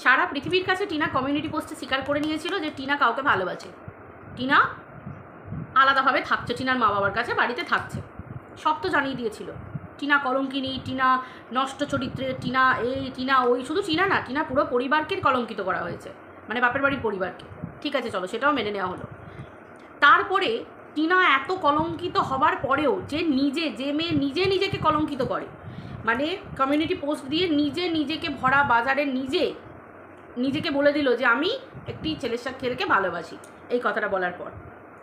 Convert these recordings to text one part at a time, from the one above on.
সারা পৃথিবীর কাছে টিনা কমিউনিটি পোস্টে স্বীকার করে নিয়েছিল যে টিনা কাউকে ভালোবাসে, টিনা আলাদাভাবে থাকছে, টিনার মা বাবার কাছে বাড়িতে থাকছে, সব তো জানিয়ে দিয়েছিল। টিনা কলঙ্কিনী, টিনা নষ্ট চরিত্রের, টিনা এই টিনা ওই, শুধু টিনা না, টিনা পুরো পরিবারকে কলঙ্কিত করা হয়েছে, মানে বাপের বাড়ির পরিবারকে। ঠিক আছে, চলো সেটাও মেনে নেওয়া হলো। তারপরে টিনা এত কলঙ্কিত হবার পরেও যে মেয়ে নিজেকে কলঙ্কিত করে, মানে কমিউনিটি পোস্ট দিয়ে নিজেকে ভরা বাজারে নিজেকে বলে দিল যে আমি একটি ছেলেকে ভালোবাসি, এই কথাটা বলার পর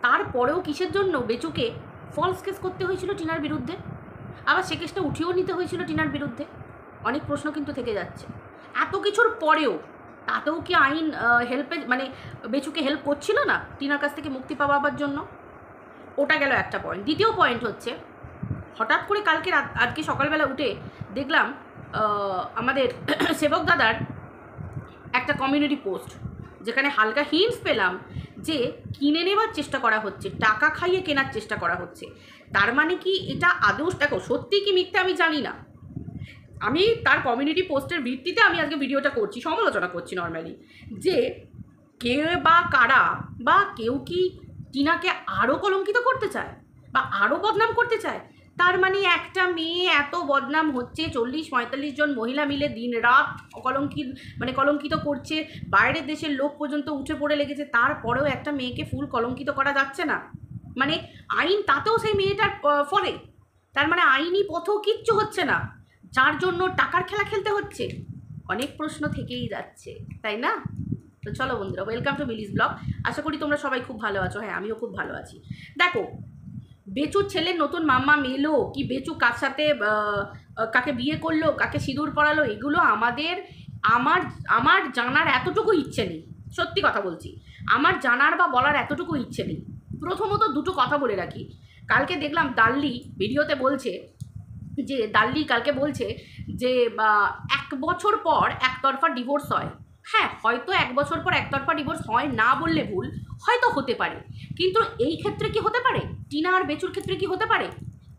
তারপরেও কিসের জন্য বেচুকে ফলস কেস করতে হয়েছিল টিনার বিরুদ্ধে, আবার সে কেসটা উঠিয়েও নিতে হয়েছিল টিনার বিরুদ্ধে। অনেক প্রশ্ন কিন্তু থেকে যাচ্ছে। এত কিছুর পরেও তাতেও কি আইন মানে বেচুকে হেল্প করছিল না টিনার কাছ থেকে মুক্তি পাওয়ার জন্য? ওটা গেল একটা পয়েন্ট। দ্বিতীয় পয়েন্ট হচ্ছে, হঠাৎ করে আজকে সকালবেলা উঠে দেখলাম আমাদের সেবক দাদার একটা কমিউনিটি পোস্ট, যেখানে হালকা হিন্টস পেলাম যে কিনে নেওয়ার চেষ্টা করা হচ্ছে, টাকা খাইয়ে কেনার চেষ্টা করা হচ্ছে। তার মানে কি এটা আদৌ, দেখো সত্যি কি মিথ্যে আমি জানি না, আমি তার কমিউনিটি পোস্টের ভিত্তিতে আমি আজকে ভিডিওটা করছি, সমালোচনা করছি নর্মালি, যে কে বা কারা বা কেউ কি টিনাকে আরও কলঙ্কিত করতে চায় বা আরও বদনাম করতে চায়। তার মানে একটা মেয়ে এত বদনাম হচ্ছে, 40-45 জন মহিলা মিলে দিন রাত কলঙ্কিত করছে, বাইরের দেশের লোক পর্যন্ত উঠে পড়ে লেগেছে, তারপরেও একটা মেয়েকে ফুল কলঙ্কিত করা যাচ্ছে না, মানে আইন তাতেও সেই মেয়েটার ফলে, তার মানে আইনি পথেও কিচ্ছু হচ্ছে না, যার জন্য টাকার খেলা খেলতে হচ্ছে। অনেক প্রশ্ন থেকেই যাচ্ছে, তাই না? তো চলো বন্ধুরা, ওয়েলকাম টু মিলিস ব্লগ। আশা করি তোমরা সবাই খুব ভালো আছো। হ্যাঁ, আমিও খুব ভালো আছি। দেখো, বেচুর ছেলের নতুন মাম্মা মেলো কি, বেচু কার সাথে কাকে বিয়ে করলো, কাকে সিঁদুর পরালো, এগুলো আমার জানার এতটুকু ইচ্ছে নেই। সত্যি কথা বলছি, আমার জানার বা বলার এতটুকু ইচ্ছে নেই। প্রথমত দুটো কথা বলে রাখি, কালকে দেখলাম দাল্লি ভিডিওতে বলছে যে কালকে বলছে যে 1 বছর পর একতরফা ডিভোর্স হয়। হ্যাঁ, হয়তো 1 বছর পর একতরফা ডিভোর্স হয় না বললে ভুল, হয়তো হতে পারে, কিন্তু এই ক্ষেত্রে কি হতে পারে, টিনা আর বেচুর ক্ষেত্রে কি হতে পারে?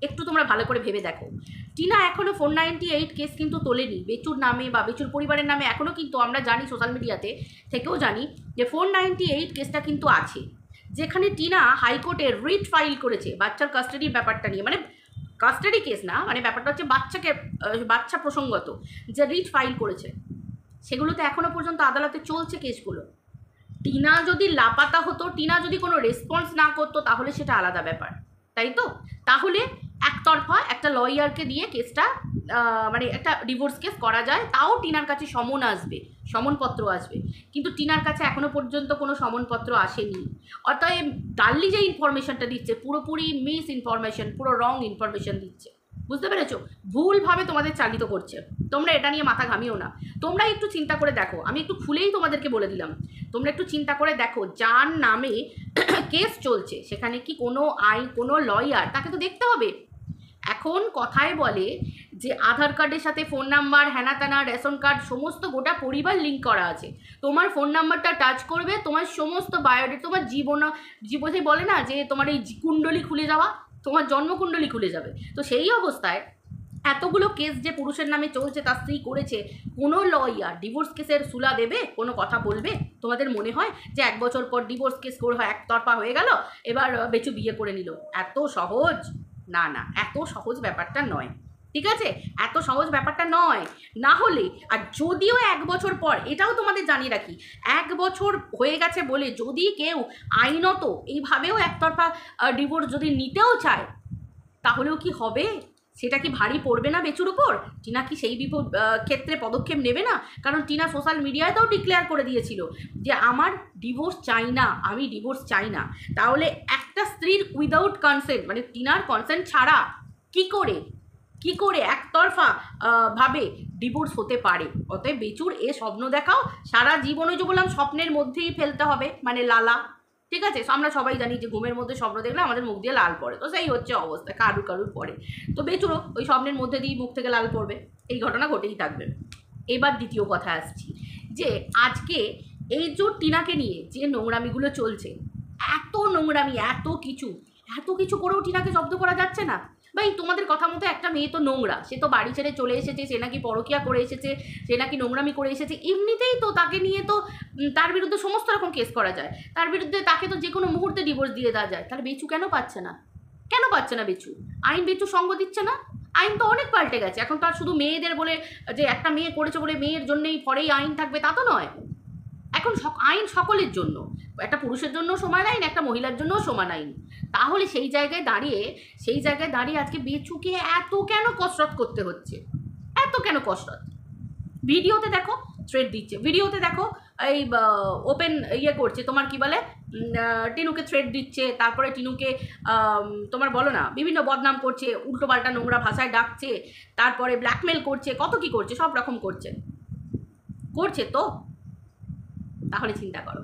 একটু তোমরা ভালো করে ভেবে দেখো। টিনা এখনও 498 কেস কিন্তু তোলেনি বেচুর নামে বা বেচুর পরিবারের নামে, এখনও কিন্তু আমরা জানি, সোশ্যাল মিডিয়াতে থেকেও জানি যে 498 কেসটা কিন্তু আছে, যেখানে টিনা হাইকোর্টে রিট ফাইল করেছে বাচ্চার কাস্টাডির ব্যাপারটা নিয়ে, মানে কাস্টাডি কেস না, মানে ব্যাপারটা হচ্ছে বাচ্চা প্রসঙ্গত যে রিট ফাইল করেছে, সেগুলোতে এখনও পর্যন্ত আদালতে চলছে কেসগুলো। টিনা যদি লাপাতা হতো, টিনা যদি কোনো রেসপন্স না করতো, তাহলে সেটা আলাদা ব্যাপার, তাই তো? তাহলে একতরফা একটা লয়ারকে দিয়ে কেসটা মানে একটা ডিভোর্স কেস করা যায়, তাও টিনার কাছে সমনপত্র আসবে, কিন্তু টিনার কাছে এখনও পর্যন্ত কোনো সমনপত্র আসেনি। অতএব দাল্লি যে ইনফরমেশনটা দিচ্ছে পুরোপুরি মিস ইনফরমেশন, পুরো রং ইনফরমেশন দিচ্ছে, বুঝতে পেরেছো? ভুলভাবে তোমাদের চালিত করছে। তোমরা এটা নিয়ে মাথা ঘামিও না, তোমরা একটু চিন্তা করে দেখো, আমি একটু খুলেই তোমাদেরকে বলে দিলাম, তোমরা একটু চিন্তা করে দেখো, যার নামে কেস চলছে সেখানে কি কোনো লয়ার, তাকে তো দেখতে হবে। এখন কথায় বলে যে আধার কার্ডের সাথে ফোন নাম্বার, হ্যানা ত্যানা, রেশন কার্ড, সমস্ত গোটা পরিবার লিঙ্ক করা আছে। তোমার ফোন নাম্বারটা টাচ করবে, তোমার সমস্ত বায়োডেটা, তোমার জীবনে বলে না যে তোমার এই কুণ্ডলী খুলে যাওয়া, তোমার জন্মকুণ্ডলী খুলে যাবে। তো সেই অবস্থায় এতগুলো কেস যে পুরুষের নামে চলছে, তার স্ত্রী করেছে, কোনো লয়ার ডিভোর্স কেসের সুলা দেবে, কোনো কথা বলবে? তোমাদের মনে হয় যে 1 বছর পর ডিভোর্স কেস করে একতরফা হয়ে গেল, এবার বেচু বিয়ে করে নিল? এত সহজ না, এত সহজ ব্যাপারটা নয়, ঠিক আছে? এত সহজ ব্যাপারটা নয়। না হলে, আর যদিও 1 বছর পর, এটাও তোমাদের জানিয়ে রাখি, 1 বছর হয়ে গেছে বলে যদি কেউ আইনত এইভাবেও একতরফা ডিভোর্স যদি নিতেও চায়, তাহলেও কি হবে? সেটা কি ভারী পড়বে না বেচুর উপর? টিনা কি সেই ক্ষেত্রে পদক্ষেপ নেবে না? কারণ টিনা সোশ্যাল মিডিয়াতেও ডিক্লেয়ার করে দিয়েছিল যে আমার ডিভোর্স চাই না, আমি ডিভোর্স চাই না। তাহলে একটা স্ত্রীর উইদাউট কনসেন্ট, মানে টিনার কনসেন্ট ছাড়া কি করে একতরফা ভাবে ডিভোর্স হতে পারে? অতএব বেচুর এ স্বপ্ন দেখাও সারা জীবনে, যে বললাম স্বপ্নের মধ্যেই ফেলতে হবে, মানে লালা, ঠিক আছে? আমরা সবাই জানি যে ঘুমের মধ্যে স্বপ্ন দেখলে আমাদের মুখ দিয়ে লাল পড়ে, তো সেই হচ্ছে অবস্থা, কারুর পড়ে, তো বেচুরও ওই স্বপ্নের মধ্যে দিয়ে মুখ থেকে লাল পড়বে, এই ঘটনা ঘটেই থাকবে। এবার দ্বিতীয় কথা আসছি, যে আজকে এই যে টিনাকে নিয়ে যে নোংরামিগুলো চলছে, এত নোংরামি, এত কিছু করেও টিনাকে জব্দ করা যাচ্ছে না। ভাই তোমাদের কথা মতো একটা মেয়ে তো নোংরা, সে তো বাড়ি ছেড়ে চলে এসেছে, সে নাকি পরকিয়া করে এসেছে, সে নাকি নোংরামি করে এসেছে, এমনিতেই তো তাকে নিয়ে তো তার বিরুদ্ধে সমস্ত রকম কেস করা যায়, তার বিরুদ্ধে তাকে তো যে কোনো মুহূর্তে ডিভোর্স দিয়ে দেওয়া যায়। তাহলে বেচু কেন পাচ্ছে না? কেন পাচ্ছে না বেচু? আইন বেচু সঙ্গ দিচ্ছে না? আইন তো অনেক পাল্টে গেছে, এখন তো আর শুধু মেয়েদের বলে যে একটা মেয়ে করেছে বলে মেয়ের জন্যই পরেই আইন থাকবে তা তো নয়। এখন আইন সকলের জন্য, একটা পুরুষের জন্য সমান আইন, একটা মহিলার জন্যও সমান আইন। তাহলে সেই জায়গায় দাঁড়িয়ে আজকে বেচুকে এত কেন কসরত করতে হচ্ছে? এত কেন কসরত? ভিডিওতে দেখো থ্রেড দিচ্ছে, ভিডিওতে দেখো এই ওপেন ইয়ে করছে, তোমার কি বলে, টিনুকে থ্রেড দিচ্ছে, তারপরে টিনুকে তোমার বলো না বিভিন্ন বদনাম করছে, উল্টোপাল্টা নোংরা ভাষায় ডাকছে, তারপরে ব্ল্যাকমেল করছে, কত কি করছে, সব রকম করছে তো। তাহলে চিন্তা করো।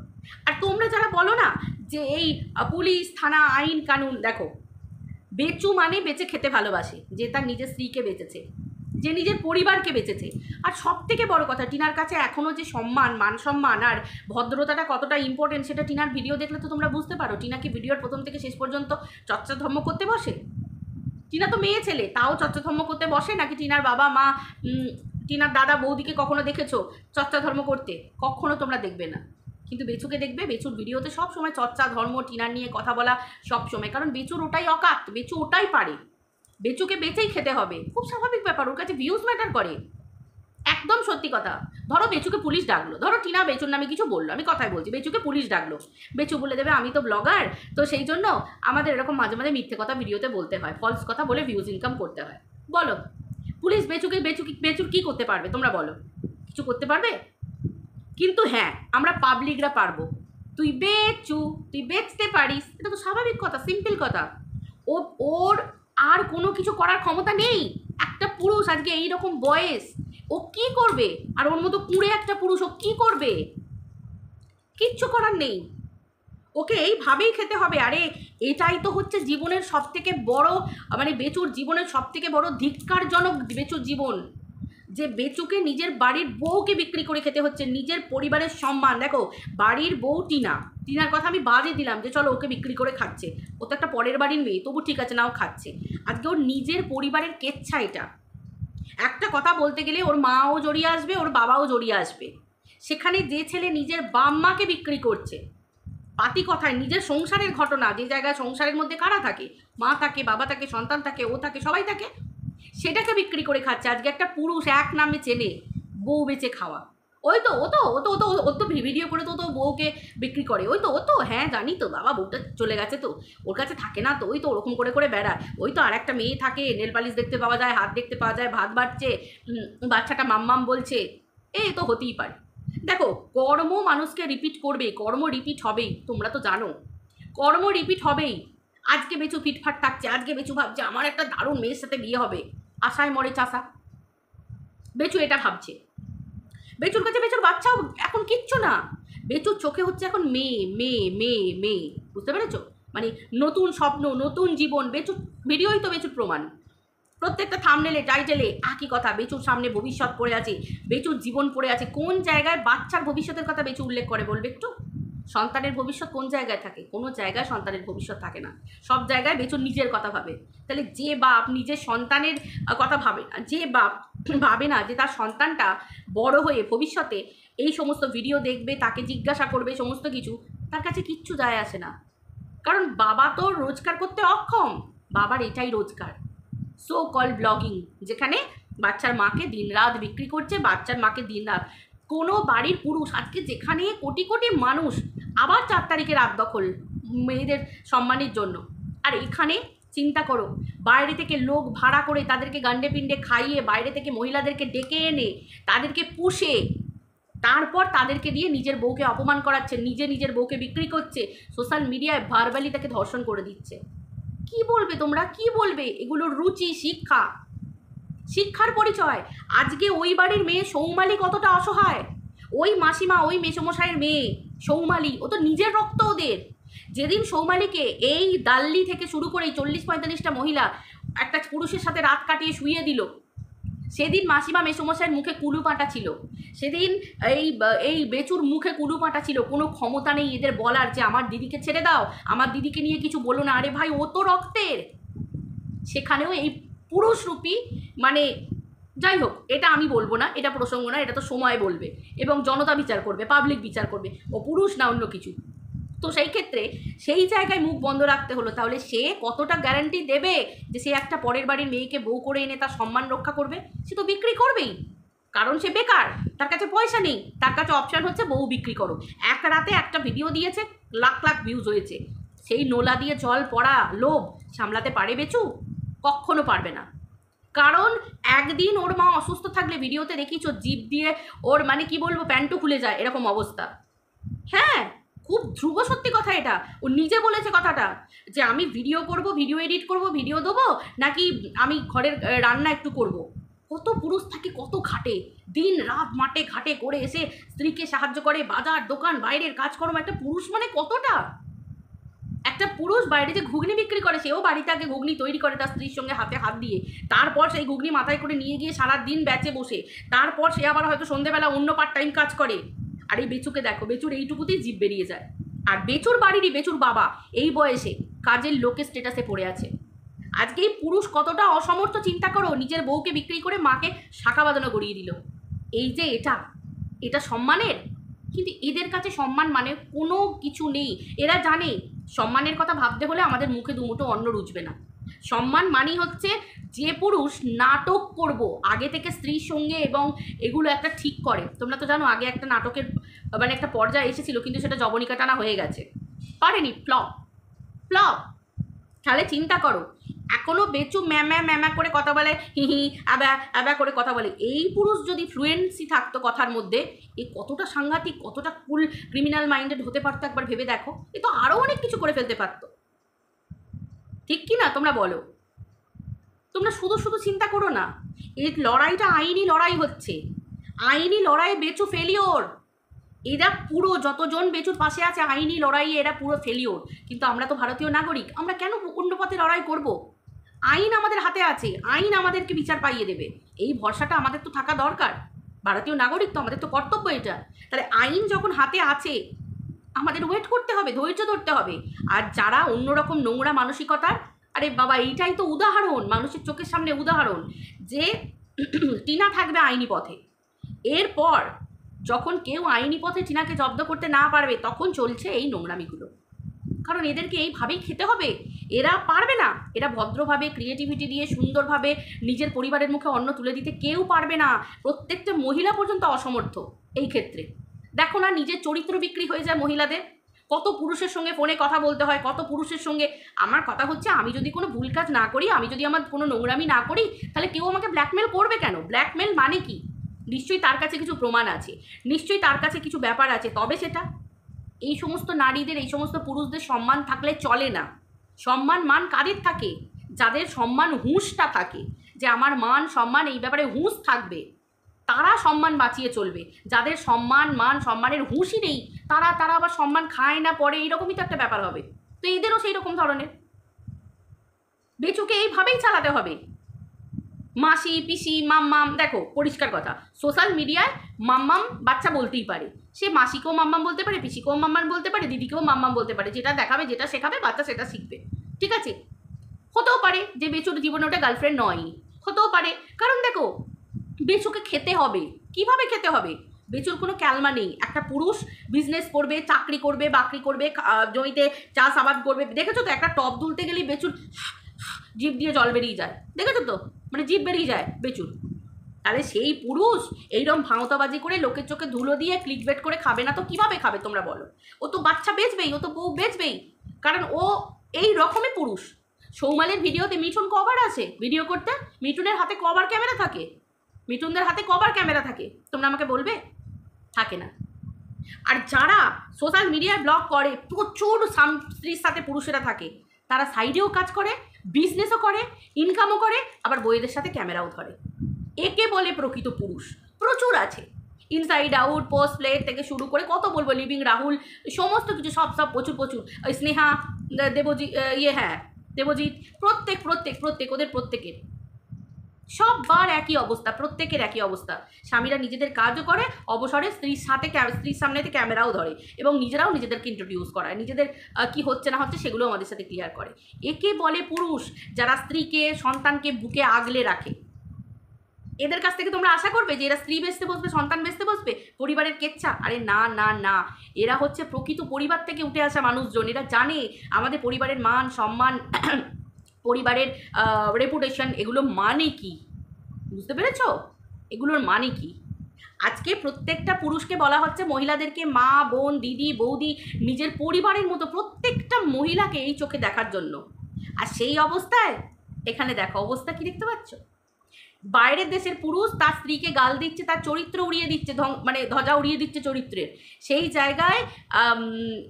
আর তোমরা যারা বলো না যে এই পুলিশ থানা আইন কানুন, দেখো বেচু মানে বেঁচে খেতে ভালোবাসে, যে তার নিজের স্ত্রীকে বেঁচেছে, যে নিজের পরিবারকে বেঁচেছে। আর সব থেকে বড় কথা, টিনার কাছে এখনও যে সম্মান, মান সম্মান আর ভদ্রতাটা কতটা ইম্পর্টেন্ট সেটা টিনার ভিডিও দেখলে তো তোমরা বুঝতে পারো। টিনা কি ভিডিওর প্রথম থেকে শেষ পর্যন্ত চর্চা ধর্ম করতে বসে? টিনা তো মেয়ে ছেলে, তাও চর্চা ধর্ম করতে বসে নাকি? টিনার বাবা মা, টিনার দাদা বৌদিকে কখনো দেখেছো চর্চা ধর্ম করতে? কখনো তোমরা দেখবে না। কিন্তু বেচুকে দেখবে, বেচুর ভিডিওতে সব সময় চর্চা ধর্ম, টিনার নিয়ে কথা বলা সব সময়, কারণ বেচুর ওটাই অকাত, বেচু ওটাই পারে, বেচুকে বেচেই খেতে হবে। খুব স্বাভাবিক ব্যাপার, ওর কাছে ভিউজ ম্যাটার করে। একদম সত্যি কথা। ধরো বেচুকে পুলিশ ডাকলো, ধরো টিনা বেচুর নামে কিছু বললো, আমি কথাই বলছি, বেচুকে পুলিশ ডাকলো, বেচু বলে দেবে আমি তো ব্লগার, তো সেই জন্য আমাদের এরকম মাঝে মাঝে মিথ্যে কথা ভিডিওতে বলতে হয়, ফলস কথা বলে ভিউজ ইনকাম করতে হয়। বলো পুলিশ বেচুর কি করতে পারবে? তোমরা বলো, কিছু করতে পারবে? কিন্তু হ্যাঁ, আমরা পাবলিকরা পারবো। তুই বেচতে পারিস, এটা তো স্বাভাবিক কথা, সিম্পল কথা। ওর আর কোনো কিছু করার ক্ষমতা নেই। একটা পুরুষ আজকে এইরকম বয়স, ও কি করবে? আর ওর মতো কুঁড়ে একটা পুরুষ, ও কি করবে? কিচ্ছু করার নেই, ওকে এইভাবেই খেতে হবে। আরে এটাই তো হচ্ছে জীবনের সব থেকে বড়, মানে বেচুর জীবনের সব থেকে বড় ধিক্কারজনক বেচুর জীবন, যে বেচুকে নিজের বাড়ির বউকে বিক্রি করে খেতে হচ্ছে, নিজের পরিবারের সম্মান। দেখো বাড়ির বউ টিনার কথা আমি বাদে দিলাম যে চলো ওকে বিক্রি করে খাচ্ছে, ও তো একটা পরের বাড়ির মেয়ে, তবু ঠিক আছে নাও খাচ্ছে। আজকে ওর নিজের পরিবারের কেচ্ছা এটা। একটা কথা বলতে গেলে ওর মাও জড়িয়ে আসবে, ওর বাবাও জড়িয়ে আসবে। সেখানে যে ছেলে নিজের বাম্মাকে বিক্রি করছে, পাতি কথায় নিজের সংসারের ঘটনা, যে জায়গায় সংসারের মধ্যে কারা থাকে, মা থাকে, বাবা থাকে, সন্তান থাকে, ও থাকে, সবাই থাকে, সেটাকে বিক্রি করে খাচ্ছে। আজকে একটা পুরুষ এক নামে চেনে বউ বেচে খাওয়া। ও তো ভিডিও করে তো বউকে বিক্রি করে, ও তো হ্যাঁ জানি তো, বাবা বউটা চলে গেছে তো, ওর কাছে থাকে না তো, ওই তো ওরকম করে বেড়ায়, ওই তো আর একটা মেয়ে থাকে, নেল পালিশ দেখতে পাওয়া যায়, হাত দেখতে পাওয়া যায়, ভাত বাড়ছে, বাচ্চাটা মাম্মাম বলছে, এই তো হতেই পারে। দেখো কর্ম মানুষকে রিপিট করবে, কর্ম রিপিট হবেই, তোমরা তো জানো কর্ম রিপিট হবেই। আজকে বেচু ফিটফাট থাকছে, আজকে বেচু ভাবছে আমার একটা দারুণ মেয়ের সাথে বিয়ে হবে, আশায় মরে চাষা। বেচু এটা ভাবছে, বেচুর কাছে বেচুর বাচ্চাও এখন কিচ্ছু না, বেচুর চোখে হচ্ছে এখন মেয়ে মেয়ে মেয়ে মেয়ে, বুঝতে পেরেছো? মানে নতুন স্বপ্ন, নতুন জীবন। বেচুর ভিডিওই তো বেচুর প্রমাণ, প্রত্যেকটা থাম্বনেলে টাইটেলে একই কথা, বেচুর সামনে ভবিষ্যৎ পড়ে আছে, বেচুর জীবন পড়ে আছে। কোন জায়গায় বাচ্চার ভবিষ্যতের কথা বেচু উল্লেখ করে বলবে একটু? সন্তানের ভবিষ্যৎ কোন জায়গায় থাকে? কোনো জায়গায় সন্তানের ভবিষ্যৎ থাকে না, সব জায়গায় বেচুর নিজের কথা ভাবে। তাহলে যে বাপ নিজের সন্তানের কথা ভাবে না, যে বাপ ভাবে না যে তার সন্তানটা বড় হয়ে ভবিষ্যতে এই সমস্ত ভিডিও দেখবে, তাকে জিজ্ঞাসা করবে সমস্ত কিছু, তার কাছে কিচ্ছু যায় আসে না। কারণ বাবা তো রোজগার করতে অক্ষম, বাবার এটাই রোজগার, সো কল ব্লগিং, যেখানে বাচ্চার মাকে দিনরাত বিক্রি করছে, বাচ্চার মাকে দিনরাত। কোনো বাড়ির পুরুষ আজকে যেখানে কোটি কোটি মানুষ আবার 4 তারিখে রাত দখল মেয়েদের সম্মানের জন্য, আর এখানে চিন্তা করো বাইরে থেকে লোক ভাড়া করে তাদেরকে গান্ডে পিণ্ডে খাইয়ে, বাইরে থেকে মহিলাদেরকে ডেকে এনে তাদেরকে পুষে, তারপর তাদেরকে দিয়ে নিজের বউকে অপমান করাচ্ছে, নিজের বউকে বিক্রি করছে, সোশ্যাল মিডিয়ায় ভার্বালি তাকে ধর্ষণ করে দিচ্ছে। কি বলবে তোমরা, কি বলবে? এগুলোর রুচি, শিক্ষার পরিচয়। আজকে ওই বাড়ির মেয়ে সৌমালি কতটা অসহায়, ওই মাসিমা, ওই মেসোমশাইয়ের মেয়ে সৌমালি, ও তো নিজের রক্ত ওদের। যেদিন সৌমালিকে এই দাল্লি থেকে শুরু করে 40-45টা মহিলা একটা পুরুষের সাথে রাত কাটিয়ে শুইয়ে দিল, সেদিন মাসিমা মেসোমশাইয়ের মুখে কুলু পাঁটা ছিল, সেদিন এই বেচুর মুখে কুলু পাঁটা ছিল। কোনো ক্ষমতা নেই এদের বলার যে আমার দিদিকে ছেড়ে দাও, আমার দিদিকে নিয়ে কিছু বলো না। আরে ভাই ও তো রক্তের, সেখানেও এই পুরুষরূপী মানে যাই হোক, এটা আমি বলবো না, এটা প্রসঙ্গ না, এটা তো সময় বলবে এবং জনতা বিচার করবে, পাবলিক বিচার করবে ও পুরুষ না অন্য কিছু। তো সেই ক্ষেত্রে সেই জায়গায় মুখ বন্ধ রাখতে হলো, তাহলে সে কতটা গ্যারান্টি দেবে যে সে একটা পরের বাড়ির মেয়েকে বউ করে এনে তার সম্মান রক্ষা করবে? সে তো বিক্রি করবেই, কারণ সে বেকার, তার কাছে পয়সা নেই, তার কাছে অপশান হচ্ছে বউ বিক্রি করো। এক রাতে একটা ভিডিও দিয়েছে, লাখ লাখ ভিউজ হয়েছে। সেই নোলা দিয়ে জল পড়া লোভ সামলাতে পারে বেচু? কখনো পারবে না। কারণ একদিন ওর মা অসুস্থ থাকলে ভিডিওতে দেখিস ওর জিভ দিয়ে ওর মানে কি বলবো প্যান্টও খুলে যায়, এরকম অবস্থা। হ্যাঁ, খুব ধ্রুব সত্যি কথা এটা, ও নিজে বলেছে কথাটা যে আমি ভিডিও করব, ভিডিও এডিট করব, ভিডিও দেবো, নাকি আমি ঘরের রান্না একটু করব। কত পুরুষ থাকে, কত ঘাটে, দিন রাত মাঠে ঘাটে করে এসে স্ত্রীকে সাহায্য করে, বাজার দোকান বাইরের কাজকর্ম। একটা পুরুষ মানে কতটা, একটা পুরুষ বাইরে যে ঘুগনি বিক্রি করে, সেও বাড়িতে আগে ঘুগনি তৈরি করে তার স্ত্রীর সঙ্গে হাতে হাত দিয়ে, তারপর সেই ঘুগনি মাথায় করে নিয়ে গিয়ে সারা দিন বেচে বসে, তারপর সে আবার হয়তো সন্ধ্যেবেলা অন্য পার্ট টাইম কাজ করে। আর এই বেচুকে দেখো, বেচুর এইটুকুতেই জিভ বেরিয়ে যায়। আর বেচুর বাড়িরই বেচুর বাবা এই বয়সে কাজের লোকের স্টেটাসে পড়ে আছে। আজকে এই পুরুষ কতটা অসমর্থ চিন্তা করো, নিজের বউকে বিক্রি করে মাকে শাখা বাঁধানো গড়িয়ে দিল। এই যে এটা সম্মানের? কিন্তু এদের কাছে সম্মান মানে কোনো কিছু নেই। এরা জানে সম্মানের কথা ভাবতে হলে আমাদের মুখে দুমুঠো অন্ন রুচবে না। সম্মান মানেই হচ্ছে যে পুরুষ নাটক করব আগে থেকে স্ত্রীর সঙ্গে এবং এগুলো একটা ঠিক করে। তোমরা তো জানো আগে একটা নাটকের মানে একটা পর্যায়ে এসেছিল, কিন্তু সেটা জবনিকা টানা হয়ে গেছে, পারেনি, ফ্লপ। তাহলে চিন্তা করো, এখনো বেচু ম্যামা করে কথা বলে, হি হি আবা করে কথা বলে। এই পুরুষ যদি ফ্লুয়েন্সি থাকতো কথার মধ্যে, এ কতটা সাংঘাতিক, কতটা কুল ক্রিমিনাল মাইন্ডেড হতে পারতো একবার ভেবে দেখো। এ তো আরও অনেক কিছু করে ফেলতে পারতো, ঠিক কি না? তোমরা বলো। তোমরা শুধু শুধু চিন্তা করো না, এই লড়াইটা আইনি লড়াই হচ্ছে, আইনি লড়াইয়ে বেচু ফেলিওর। এরা পুরো যতজন বেচুর পাশে আছে আইনি লড়াইয়ে এরা পুরো ফেলিওর। কিন্তু আমরা তো ভারতীয় নাগরিক, আমরা কেন অন্য পথে লড়াই করব? আইন আমাদের হাতে আছে, আইন আমাদেরকে বিচার পাইয়ে দেবে, এই ভরসাটা আমাদের তো থাকা দরকার। ভারতীয় নাগরিক তো, আমাদের তো কর্তব্য এটা। তাহলে আইন যখন হাতে আছে আমাদের ওয়েট করতে হবে, ধৈর্য ধরতে হবে। আর যারা অন্যরকম নোংরা মানসিকতার, আরে বাবা এইটাই তো উদাহরণ, মানুষের চোখের সামনে উদাহরণ যে টিনা থাকবে আইনি পথে। এরপর যখন কেউ আইনি পথে টিনাকে জব্দ করতে না পারবে, তখন চলছে এই নোংরামিগুলো। কারণ এদেরকে এইভাবেই খেতে হবে, এরা পারবে না। এরা ভদ্রভাবে ক্রিয়েটিভিটি দিয়ে সুন্দরভাবে নিজের পরিবারের মুখে অন্ন তুলে দিতে কেউ পারবে না। প্রত্যেকটা মহিলা পর্যন্ত অসমর্থ এই ক্ষেত্রে। দেখো না, নিজের চরিত্র বিক্রি হয়ে যায় মহিলাদের। কত পুরুষের সঙ্গে ফোনে কথা বলতে হয়, কত পুরুষের সঙ্গে। আমার কথা হচ্ছে, আমি যদি কোনো ভুল কাজ না করি, আমি যদি আমার কোনো নোংরামি না করি, তাহলে কেউ আমাকে ব্ল্যাকমেল করবে কেন? ব্ল্যাকমেল মানে কি? নিশ্চয়ই তার কাছে কিছু প্রমাণ আছে, নিশ্চয়ই তার কাছে কিছু ব্যাপার আছে, তবে সেটা। এই সমস্ত নারীদের, এই সমস্ত পুরুষদের সম্মান থাকলে চলে না। সম্মান মান কাদের থাকে? যাদের সম্মান হুঁশটা থাকে, যে আমার মান সম্মান এই ব্যাপারে হুঁশ থাকবে, তারা সম্মান বাঁচিয়ে চলবে। যাদের সম্মান মান সম্মানের হুঁশই নেই, তারা আবার সম্মান খায় না পরে, এইরকমই তো একটা ব্যাপার হবে। তো এদেরও সেই রকম ধরনের। বেচুকে এইভাবেই চালাতে হবে। মাসি পিসি মাম্মাম, দেখো পরিষ্কার কথা, সোশ্যাল মিডিয়ায় মাম্মাম বাচ্চা বলতেই পারে, সে মাসিকেও মাম্মাম বলতে পারে, পিসিকেও মাম্মাম বলতে পারে, দিদিকেও মাম্মাম বলতে পারে। যেটা দেখাবে, যেটা শেখাবে, বাচ্চা সেটা শিখবে, ঠিক আছে। হতেও পারে যে বেচুর জীবনে ওটা গার্লফ্রেন্ড নয়, হতেও পারে। কারণ দেখো, বেচুকে খেতে হবে। কিভাবে খেতে হবে? বেচুর কোনো ক্যালমা নেই। একটা পুরুষ বিজনেস করবে, চাকরি করবে, বাকরি করবে, জমিতে চাষাবাদ করবে। দেখেছো তো, একটা টপ তুলতে গেলেই বেচুর জিভ দিয়ে জল বেরিয়ে যায়, দেখেছো তো, মানে জিভ বেরিয়ে যায় বেচুর। তাহলে সেই পুরুষ এইরকম ভাঁওতাবাজি করে লোকের চোখে ধুলো দিয়ে ক্লিকবেট করে খাবে না তো কিভাবে খাবে তোমরা বলো? ও তো বাচ্চা বেচবেই, ও তো বউ বেচবেই, কারণ ও এই রকমই পুরুষ। সৌমালের ভিডিওতে মিঠুন কবার আছে ভিডিও করতে? মিঠুনের হাতে কবার ক্যামেরা থাকে? মিঠুনদের হাতে কবার ক্যামেরা থাকে তোমরা আমাকে বলবে? থাকে না। আর যারা সোশ্যাল মিডিয়ায় ব্লগ করে, প্রচুর স্ত্রীর সাথে পুরুষেরা থাকে, তারা সাইডেও কাজ করে, বিজনেসও করে, ইনকামও করে, আবার বইয়েদের সাথে ক্যামেরাও ধরে। একে বলে প্রকৃত পুরুষ। প্রচুর আছে, ইনসাইড আউট, পোস্ট প্লে থেকে শুরু করে কত বলবো, লিভিং রাহুল, সমস্ত কিছু, সব প্রচুর। স্নেহা, দেবজিৎ, দেবজিৎ, প্রত্যেক ওদের প্রত্যেকের। সববার একই অবস্থা, প্রত্যেকের একই অবস্থা। স্বামীরা নিজেদের কাজও করে, অবসরে স্ত্রীর সামনেতে ক্যামেরাও ধরে এবং নিজেরাও নিজেদেরকে ইন্ট্রোডিউস করায়, নিজেদের কি হচ্ছে না হচ্ছে সেগুলো আমাদের সাথে ক্লিয়ার করে। একে বলে পুরুষ, যারা স্ত্রীকে সন্তানকে বুকে আগলে রাখে। এদের কাছ থেকে তোমরা আশা করবে যে এরা স্ত্রী বেচতে বসবে, সন্তান বেচতে বসবে, পরিবারের কেচ্ছা? আরে না না না, এরা হচ্ছে প্রকৃত পরিবার থেকে উঠে আসা মানুষজন। এরা জানে আমাদের পরিবারের মান সম্মান, পরিবারের রেপুটেশন, এগুলো মানে কি, বুঝতে পেরেছ? এগুলোর মানে কি? আজকে প্রত্যেকটা পুরুষকে বলা হচ্ছে, মহিলাদেরকে মা, বোন, দিদি, বৌদি, নিজের পরিবারের মতো প্রত্যেকটা মহিলাকে এই চোখে দেখার জন্য। আর সেই অবস্থায় এখানে দেখো অবস্থা কি দেখতে পাচ্ছ? বাইরের দেশের পুরুষ তার স্ত্রীকে গাল দিচ্ছে, তার চরিত্র উড়িয়ে দিচ্ছে, মানে ধ্বজা উড়িয়ে দিচ্ছে চরিত্রের। সেই জায়গায়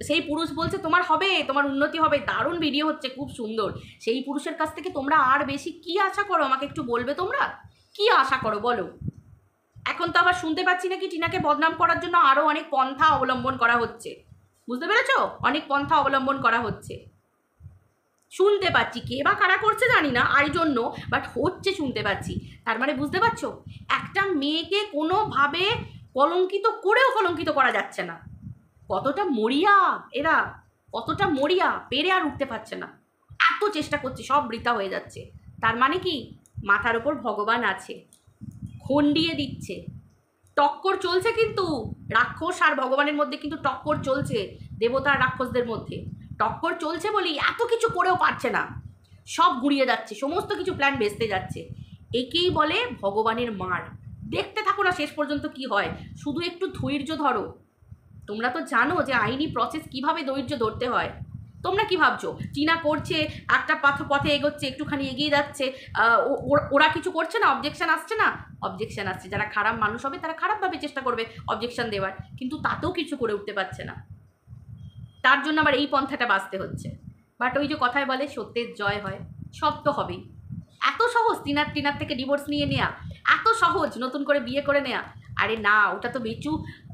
সেই পুরুষ বলছে তোমার হবে, তোমার উন্নতি হবে, দারুণ ভিডিও হচ্ছে, খুব সুন্দর। সেই পুরুষের কাছ থেকে তোমরা আর বেশি কি আশা করো? আমাকে একটু বলবে তোমরা কি আশা করো বলো? এখন তো আবার শুনতে পাচ্ছি নাকি টিনাকে বদনাম করার জন্য আরও অনেক পন্থা অবলম্বন করা হচ্ছে, বুঝতে পেরেছ? অনেক পন্থা অবলম্বন করা হচ্ছে শুনতে পাচ্ছি। কে বা কারা করছে জানি না আর জন্য, বাট হচ্ছে শুনতে পাচ্ছি। তার মানে বুঝতে পারছো, একটা মেয়েকে কোনোভাবে কলঙ্কিত করেও কলঙ্কিত করা যাচ্ছে না। কতটা মরিয়া এরা, কতটা মরিয়া, পেরে আর উঠতে পারছে না, এত চেষ্টা করছে, সব বৃথা হয়ে যাচ্ছে। তার মানে কি, মাথার ওপর ভগবান আছে, খন্ডিয়ে দিচ্ছে। টক্কর চলছে কিন্তু, রাক্ষস আর ভগবানের মধ্যে কিন্তু টক্কর চলছে, দেবতা আর রাক্ষসদের মধ্যে টক্কর চলছে বলি এত কিছু করেও পারছে না, সব গুড়িয়ে যাচ্ছে, সমস্ত কিছু প্ল্যান ভেস্তে যাচ্ছে। একেই বলে ভগবানের মার। দেখতে থাকো না শেষ পর্যন্ত কি হয়, শুধু একটু ধৈর্য ধরো। তোমরা তো জানো যে আইনি প্রসেস কিভাবে ধৈর্য ধরতে হয়। তোমরা কি ভাবছো টিনা করছে, একটা পথে এগোচ্ছে, একটুখানি এগিয়ে যাচ্ছে, ওরা কিছু করছে না, অবজেকশন আসছে না? অবজেকশন আসছে। যারা খারাপ মানুষ হবে তারা খারাপভাবে চেষ্টা করবে অবজেকশন দেওয়ার, কিন্তু তাতেও কিছু করে উঠতে পারছে না। তার জন্য আবার এই পন্থাটা বাঁচতে হচ্ছে। বাট ওই যে কথায় বলে সত্যের জয় হয়, সব তো হবেই। এত সহজ টিনার থেকে ডিভোর্স নিয়ে নেয়া, এত সহজ নতুন করে বিয়ে করে নেয়া? আরে না, ওটা তো বেচু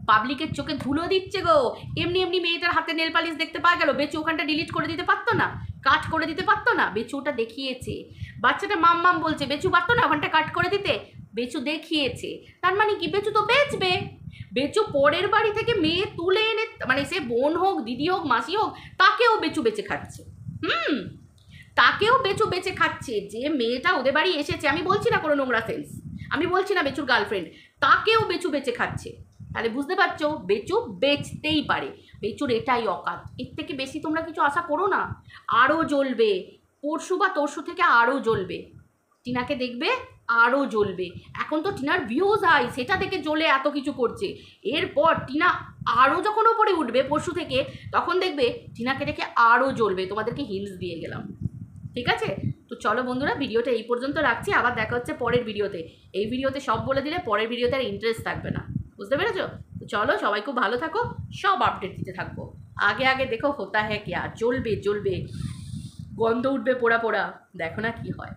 পাবলিকের চোখে ধুলো দিচ্ছে গো। এমনি এমনি মেয়েটার হাতে নেল পালিশ দেখতে পাওয়া গেল, বেচু ওখানটা ডিলিট করে দিতে পারতো না? কাট করে দিতে পারতো না? বেচু ওটা দেখিয়েছে। বাচ্চাটা মাম বলছে, বেচু পারতো না ওখানটা কাট করে দিতে? বেচু দেখিয়েছে। তার মানে কি, বেচু তো বেচবে। বেচু পরের বাড়ি থেকে মেয়ে তুলে এনে, মানে সে বোন হোক, দিদি হোক, মাসি হোক, তাকেও বেচু বেচে খাচ্ছে। তাকেও বেচু বেচে খাচ্ছে। যে মেয়েটা ওদের বাড়ি এসেছে, আমি বলছি না কোনো নোংরা সেন্স, আমি বলছি না বেচুর গার্লফ্রেন্ড, তাকেও বেচু বেচে খাচ্ছে। তাহলে বুঝতে পারছো বেচু বেচতেই পারে, বেচুর এটাই অকাত। এর থেকে বেশি তোমরা কিছু আশা করো না। আরও জ্বলবে, পরশু বা তরশু থেকে আরও জ্বলবে, টিনাকে দেখবে আরও জ্বলবে। এখন তো টিনার ভিউজ হাই, সেটা দেখে জ্বলে এত কিছু করছে। এরপর টিনা আরও যখন ওপরে উঠবে পরশু থেকে, তখন দেখবে টিনাকে দেখে আরও জ্বলবে। তোমাদেরকে হিন্টস দিয়ে গেলাম, ঠিক আছে? তো চলো বন্ধুরা, ভিডিওটা এই পর্যন্ত রাখছি, আবার দেখা হচ্ছে পরের ভিডিওতে। এই ভিডিওতে সব বলে দিলে পরের ভিডিওতে আর ইন্টারেস্ট থাকবে না, বুঝতে পেরেছো? তো চলো, সবাই খুব ভালো থাকো, সব আপডেট দিতে থাকবো। আগে দেখো হোতা হ্যাঁ, জ্বলবে, গন্ধ উঠবে পোড়া পোড়া, দেখো না কি হয়।